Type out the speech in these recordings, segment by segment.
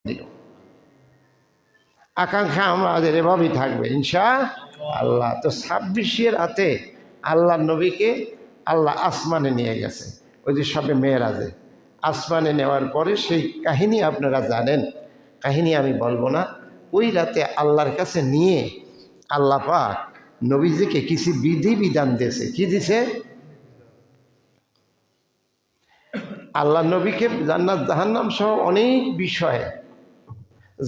দিও। আকাঙ্ক্ষা আমাদের এভাবেই থাকবে ইনশাআল্লাহ। তো 26 রাতে আল্লাহ নবীকে আল্লাহ আসমানে নিয়ে গেছে, ওই যে সবে মেরাজে আসমানে নেওয়ার পরে সেই কাহিনী আপনারা জানেন, কাহিনী আমি বলবো না। ওই রাতে আল্লাহর কাছে নিয়ে আল্লাহ পাক নবীজিকে কিছু বিধি বিধান দিয়েছে। কি দিছে? আল্লাহ নবীকে জান্নাত জাহান্নাম সহ অনেক বিষয়ে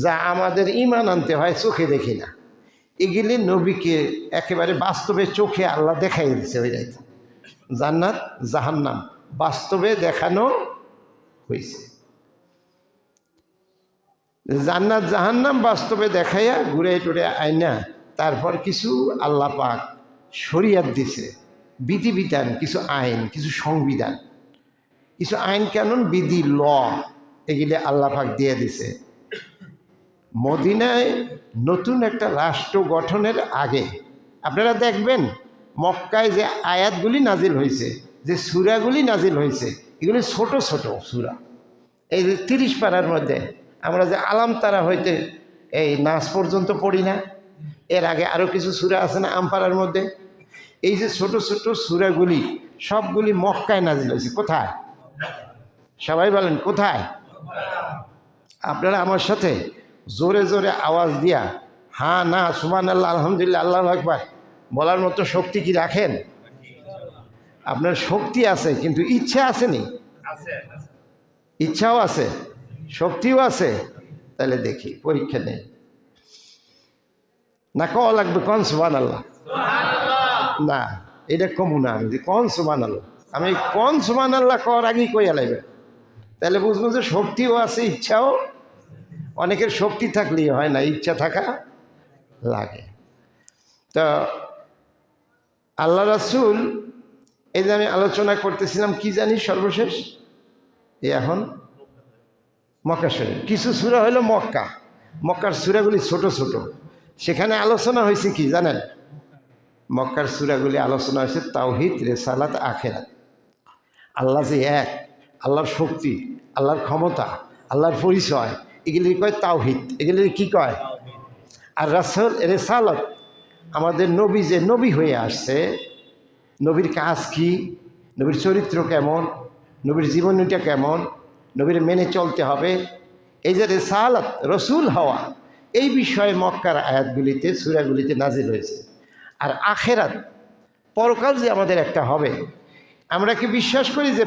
যা আমাদের ঈমান আনতে হয় চোখে দেখি না, এগুলি নবীকে একেবারে বাস্তবে চোখে আল্লাহ দেখাই দিচ্ছে। ওই রাইতে জান্নাত জাহান্নাম বাস্তবে দেখানো হয়েছে। জান্নাত জাহান্নাম বাস্তবে দেখাইয়া ঘুরে টুরে আইনা তারপর কিছু আল্লাহ পাক শরিয়াত দিছে, বিধিবিধান, কিছু আইন, কিছু সংবিধান, কিছু আইন কানুন বিধি ল, এগুলি আল্লাহ পাক দিয়ে দিছে। মদিনায় নতুন একটা রাষ্ট্র গঠনের আগে আপনারা দেখবেন মক্কায় যে আয়াতগুলি নাজিল হয়েছে, যে সূরাগুলি নাজিল হয়েছে, এগুলি ছোট ছোট সূরা। এই যে 30 পারার মধ্যে আমরা যে আলাম তারা হইতে এই নাচ পর্যন্ত পড়ি না, এর আগে আরও কিছু সূরা আছে না আমপাড়ার মধ্যে, এই যে ছোট ছোট সূরাগুলি সবগুলি মক্কায় নাজিল হয়েছে। কোথায়? সবাই বলেন কোথায়? আপনারা আমার সাথে জোরে জোরে আওয়াজ দিয়া হ্যাঁ না সুবহানাল্লাহ আলহামদুলিল্লাহ আল্লাহু আকবার বলার মতো শক্তি কি রাখেন? আপনার শক্তি আছে কিন্তু ইচ্ছা আসেনি? ইচ্ছাও আছে, শক্তিও আছে। তাহলে দেখি পরীক্ষা নেই না, কওয়া লাগবে কন সুবহানাল্লাহ। না এটা কমু না, আমি কন সুবহানাল্লাহ, আমি কন সুবহানাল্লাহ কওয়ার আগেই কইয়া লাগবে, তাহলে বুঝবো যে শক্তিও আছে ইচ্ছাও। অনেকের শক্তি থাকলেই হয় না, ইচ্ছা থাকা লাগে। তো আল্লাহ রাসূল, এই যে আমি আলোচনা করতেছিলাম কি জানি সর্বশেষ এখন মক্কা শরীফ, কিছু সূরা হলো মক্কা, মক্কার সূরাগুলি ছোট ছোট, সেখানে আলোচনা হয়েছে কি জানেন? মক্কার সূরাগুলি আলোচনা হয়েছে তাওহীদ, রিসালাত, আখিরাত, আল্লাহ যে এক, আল্লাহর শক্তি, আল্লাহর ক্ষমতা, আল্লাহর পরিচয়, এগুলি কয় তাওহীদ। এগুলি কি কয়? আর রাসূল রিসালাত, আমাদের নবী যে নবী হয়ে আসছে, নবীর কাজ কি, নবীর চরিত্র কেমন, নবীর জীবনীটা কেমন, নবীর মেনে চলতে হবে, এই যে রিসালাত রসুল হওয়া, এই বিষয়ে মক্কার আয়াতগুলিতে সূরাগুলিতে নাজিল হয়েছে। আর আখিরাত, পরকাল যে আমাদের একটা হবে, আমরা কি বিশ্বাস করি যে